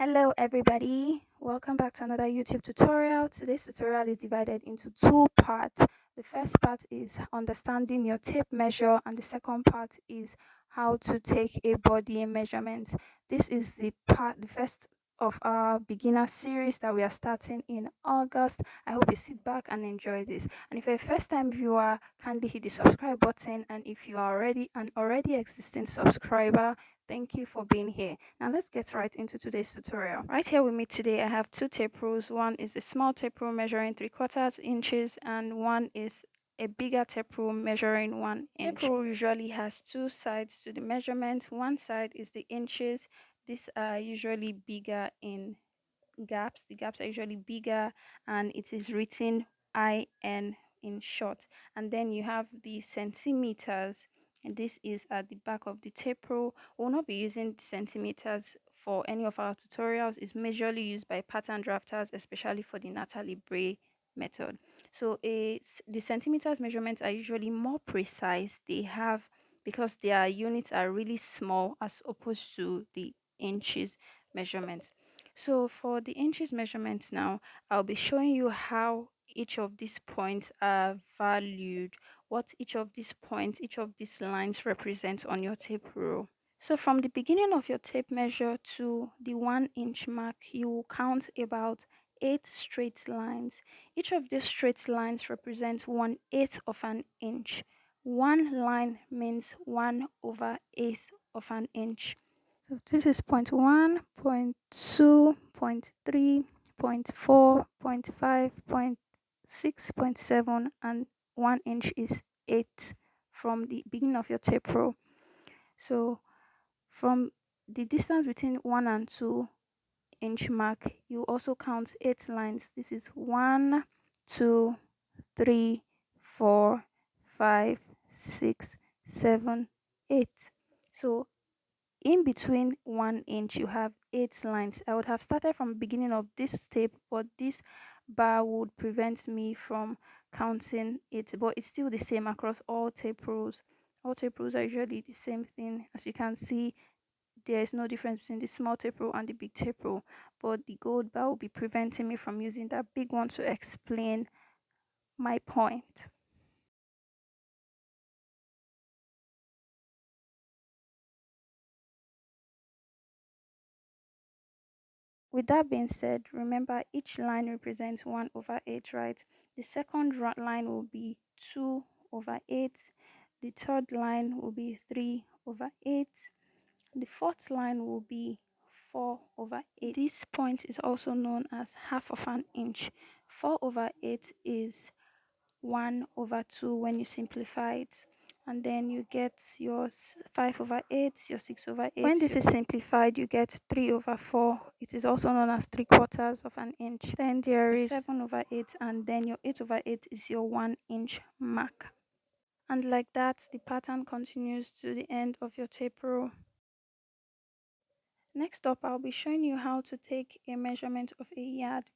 Hello everybody, welcome back to another YouTube tutorial. Today's tutorial is divided into two parts. The first part is understanding your tape measure and the second part is how to take a body measurement. This is the first of our beginner series that we are starting in August. I hope you sit back and enjoy this. And if you're a first time viewer, kindly hit the subscribe button, and if you are already an already existing subscriber, thank you for being here. Now let's get right into today's tutorial. Right here with me today, I have two tape rules. One is a small tape rule measuring 3/4 inches, and one is a bigger tape rule measuring 1 inch. Tape rule usually has two sides to the measurement. One side is the inches. These are usually bigger in gaps. The gaps are usually bigger and it is written IN in short. And then you have the centimeters, and this is at the back of the tape rule. We'll not be using centimeters for any of our tutorials. It's majorly used by pattern drafters, especially for the Natalie Bray method. So the centimeters measurements are usually more precise. They have, because their units are really small as opposed to the inches measurements. So for the inches measurements now, I'll be showing you how each of these points are valued, what each of these points, each of these lines represent on your tape rule. So from the beginning of your tape measure to the 1 inch mark, you will count about 8 straight lines. Each of these straight lines represents 1/8 of an inch. One line means 1/8 of an inch. So this is point 1, point 2, point 3, point 4, point 5, point 6, point 7, and 1 inch is 8 from the beginning of your tape roll. So from the distance between 1 and 2 inch mark, you also count 8 lines. This is 1, 2, 3, 4, 5, 6, 7, 8. So in between 1 inch you have 8 lines. I would have started from the beginning of this tape, but this bar would prevent me from counting it, but it's still the same across all tape rules. All tape rules are usually the same thing. As you can see, there is no difference between the small tape rule and the big tape rule, but the gold bar will be preventing me from using that big one to explain my point. With that being said, remember each line represents 1/8, right? The second line will be 2/8. The third line will be 3/8. The fourth line will be 4/8. This point is also known as half of an inch. 4/8 is 1/2 when you simplify it, and then you get your 5/8, your 6/8. When this is simplified, you get 3/4. It is also known as 3/4 of an inch. Then there is 7/8, and then your 8/8 is your 1 inch mark. And like that, the pattern continues to the end of your tape roll. Next up, I'll be showing you how to take a measurement of a yard.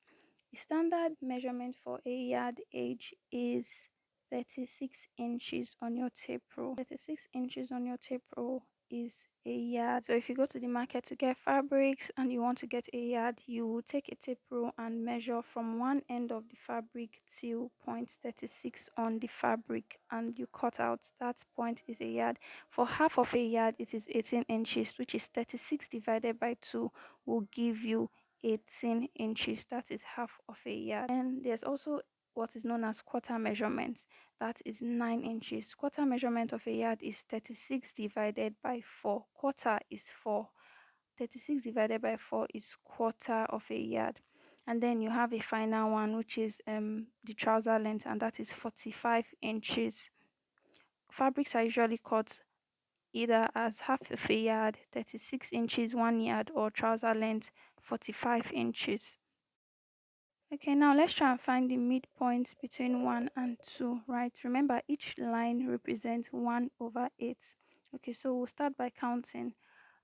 The standard measurement for a yard edge is 36 inches on your tape roll. 36 inches on your tape roll is a yard. So if you go to the market to get fabrics and you want to get a yard, you will take a tape roll and measure from one end of the fabric till point 36 on the fabric, and you cut out that point is a yard. For half of a yard, it is 18 inches, which is 36 divided by 2 will give you 18 inches. That is half of a yard. And there's also what is known as quarter measurement. That is 9 inches. Quarter measurement of a yard is 36 divided by 4. Quarter is 4. 36 divided by 4 is quarter of a yard. And then you have a final one, which is the trouser length, and that is 45 inches. Fabrics are usually cut either as half of a yard, 36 inches, 1 yard, or trouser length, 45 inches. Okay, now let's try and find the midpoint between 1 and 2, right? Remember, each line represents 1/8. Okay, so we'll start by counting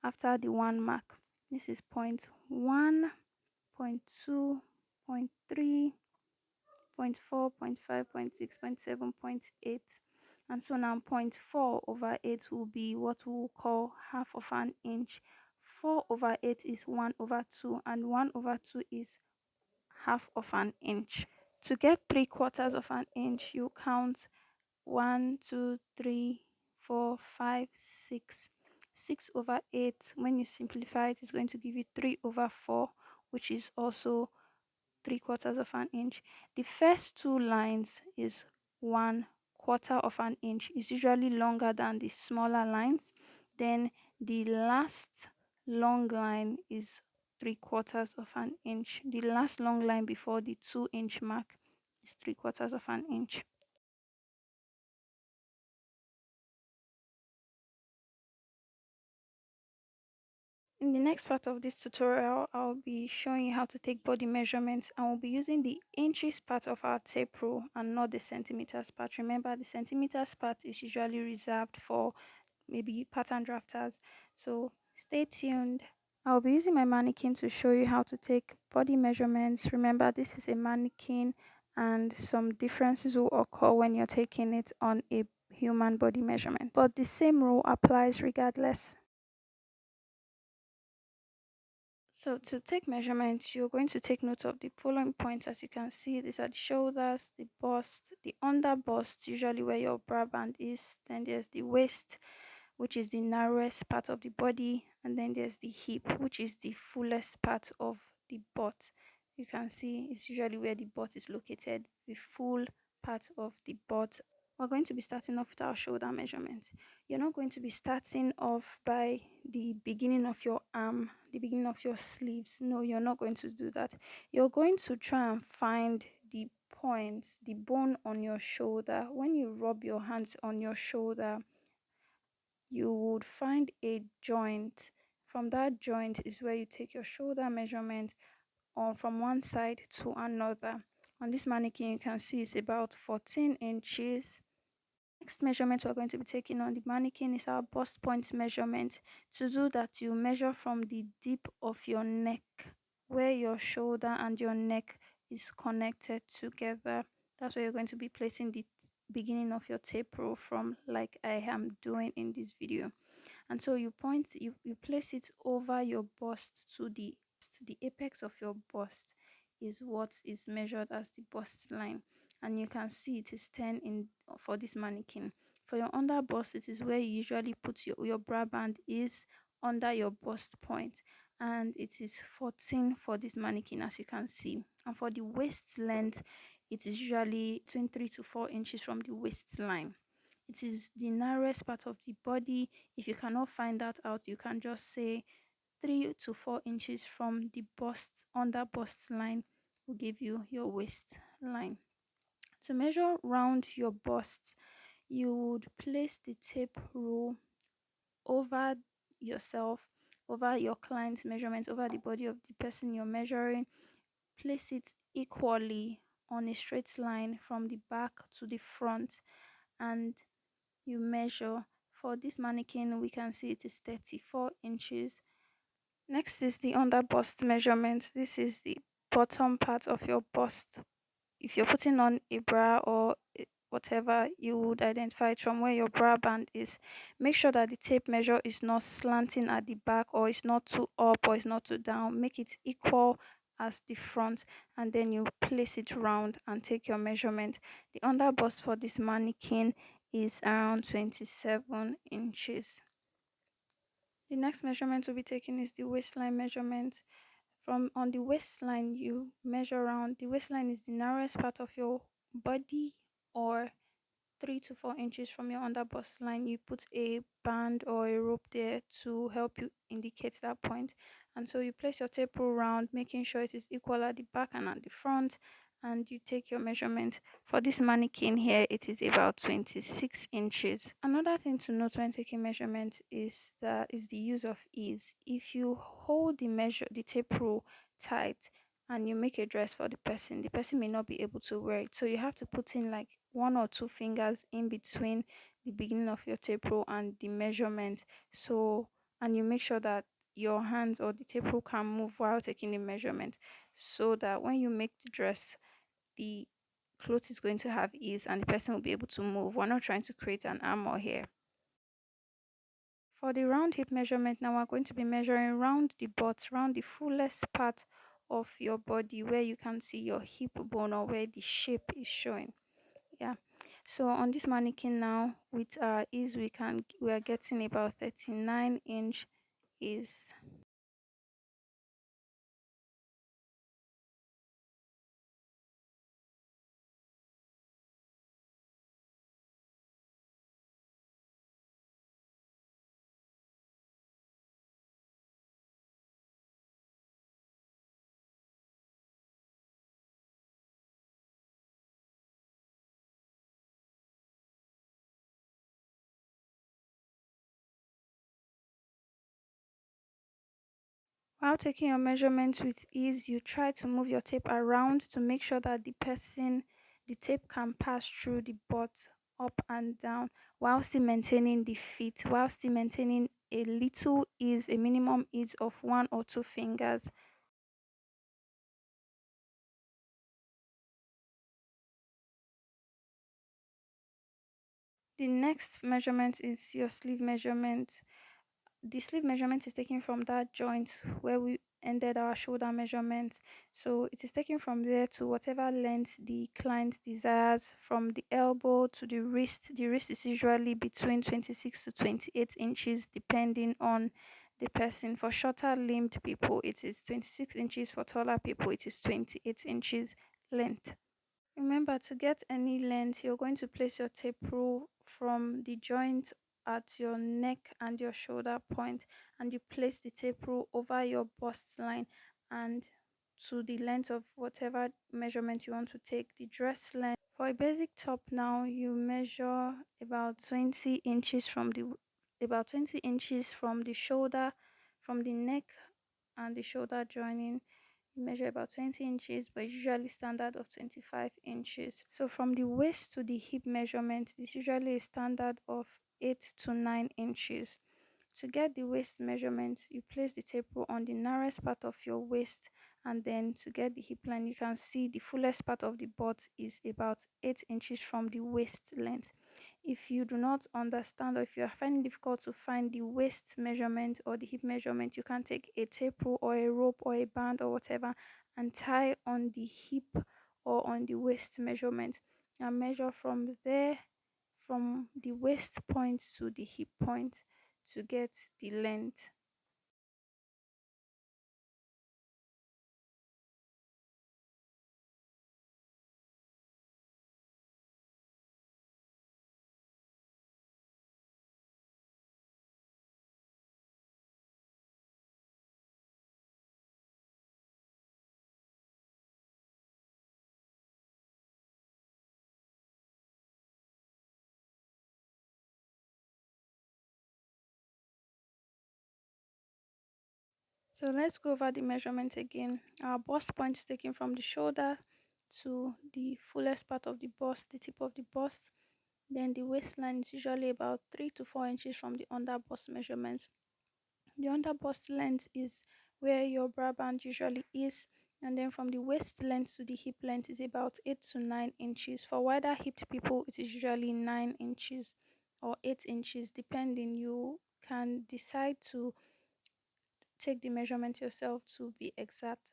after the 1 mark. This is point 1, point 2, point 3, point 4, point 5, point 6, point 7, point 8. And so now 0.4/8 will be what we'll call half of an inch. 4 over 8 is 1 over 2, and 1 over 2 is half of an inch. To get 3 quarters of an inch, you count 1, 2, 3, 4, 5, 6. 6 over 8, when you simplify it, is going to give you 3 over 4, which is also 3 quarters of an inch. The first two lines is 1 quarter of an inch. It's usually longer than the smaller lines. Then the last long line is 3 quarters of an inch. The last long line before the 2 inch mark is 3 quarters of an inch. In the next part of this tutorial, I'll be showing you how to take body measurements, and we'll be using the inches part of our tape rule and not the centimeters part. Remember, the centimeters part is usually reserved for maybe pattern drafters. So stay tuned. I'll be using my mannequin to show you how to take body measurements. Remember, this is a mannequin and some differences will occur when you're taking it on a human body measurement. But the same rule applies regardless. So to take measurements, you're going to take note of the following points. As you can see, these are the shoulders, the bust, the under bust, usually where your bra band is. Then there's the waist, which is the narrowest part of the body. And then there's the hip, which is the fullest part of the butt. You can see it's usually where the butt is located, the full part of the butt. We're going to be starting off with our shoulder measurement. You're not going to be starting off by the beginning of your arm, the beginning of your sleeves. No, you're not going to do that. You're going to try and find the points, the bone on your shoulder. When you rub your hands on your shoulder, you would find a joint. From that joint is where you take your shoulder measurement on from one side to another. On this mannequin, you can see it's about 14 inches. Next measurement we're going to be taking on the mannequin is our bust point measurement. To do that, you measure from the deep of your neck, where your shoulder and your neck is connected together. That's where you're going to be placing the beginning of your tape rule from, like I am doing in this video. And so you place it over your bust to the apex of your bust is what is measured as the bust line, and you can see it is 10 in for this mannequin. For your under bust, it is where you usually put your bra band is under your bust point, and it is 14 for this mannequin, as you can see. And for the waist length, it is usually between 3 to 4 inches from the waistline. It is the narrowest part of the body. If you cannot find that out, you can just say 3 to 4 inches from the bust, under bust line will give you your waistline. To measure round your bust, you would place the tape rule over yourself, over your client's measurement, over the body of the person you're measuring. Place it equally on a straight line from the back to the front, and you measure. For this mannequin, we can see it is 34 inches. Next is the under bust measurement. This is the bottom part of your bust. If you're putting on a bra or whatever, you would identify it from where your bra band is. Make sure that the tape measure is not slanting at the back, or it's not too up, or it's not too down. Make it equal as the front, and then you place it round and take your measurement. The under bust for this mannequin is around 27 inches. The next measurement we'll be taking is the waistline measurement. From on the waistline, you measure around. The waistline is the narrowest part of your body, or 3 to 4 inches from your under bust line. You put a band or a rope there to help you indicate that point. And so you place your tape rule round, making sure it is equal at the back and at the front, and you take your measurement. For this mannequin here, it is about 26 inches. Another thing to note when taking measurement is the use of ease. If you hold the tape rule tight and you make a dress for the person may not be able to wear it. So you have to put in like 1 or 2 fingers in between the beginning of your tape rule and the measurement. So, and you make sure that your hands or the tape rule can move while taking the measurement, so that when you make the dress, the clothes is going to have ease and the person will be able to move. We're not trying to create an armor here. For the round hip measurement, now we're going to be measuring round the butt, round the fullest part of your body where you can see your hip bone or where the shape is showing. Yeah. So on this mannequin now, with our ease, we are getting about 39-inch is. While taking your measurements with ease, you try to move your tape around to make sure that the tape can pass through the butt up and down while still maintaining the feet, while still maintaining a little ease, a minimum ease of one or two fingers. The next measurement is your sleeve measurement. The sleeve measurement is taken from that joint where we ended our shoulder measurement. So it is taken from there to whatever length the client desires, from the elbow to the wrist. The wrist is usually between 26 to 28 inches, depending on the person. For shorter limbed people, it is 26 inches. For taller people, it is 28 inches length. Remember, to get any length, you're going to place your tape rule from the joint at your neck and your shoulder point, and you place the tape rule over your bust line and to the length of whatever measurement you want to take. The dress length for a basic top now, you measure about 20 inches from the shoulder, from the neck and the shoulder joining. You measure about 20 inches, but usually standard of 25 inches. So from the waist to the hip measurement is usually a standard of 8 to 9 inches. To get the waist measurement, you place the tape rule on the narrowest part of your waist, and then to get the hip line, you can see the fullest part of the butt is about 8 inches from the waist length. If you do not understand, or if you are finding it difficult to find the waist measurement or the hip measurement, you can take a tape rule or a rope or a band or whatever and tie on the hip or on the waist measurement and measure from there, from the waist point to the hip point, to get the length. So let's go over the measurement again. Our bust point is taken from the shoulder to the fullest part of the bust, the tip of the bust. Then the waistline is usually about 3 to 4 inches from the under bust measurement. The under bust length is where your bra band usually is, and then from the waist length to the hip length is about 8 to 9 inches. For wider hipped people, it is usually 9 inches or 8 inches, depending. You can decide to take the measurement yourself to be exact.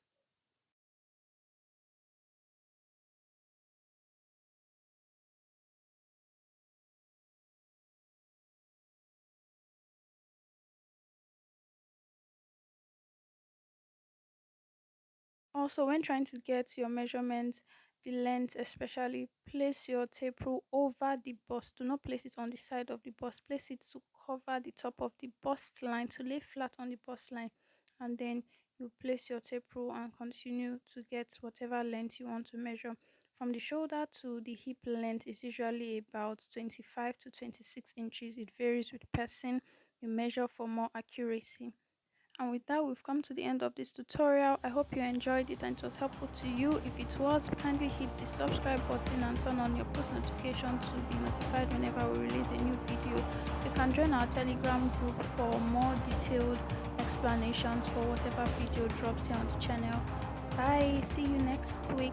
Also, when trying to get your measurements, the length especially, place your tape rule over the bust. Do not place it on the side of the bust. Place it to cover the top of the bust line, to lay flat on the bust line. And then you place your tape rule and continue to get whatever length you want to measure. From the shoulder to the hip length is usually about 25 to 26 inches. It varies with person. You measure for more accuracy. And with that, we've come to the end of this tutorial. I hope you enjoyed it and it was helpful to you. If it was, kindly hit the subscribe button and turn on your post notification to be notified whenever we release a new video. You can join our Telegram group for more detailed explanations for whatever video drops here on the channel. Bye, see you next week.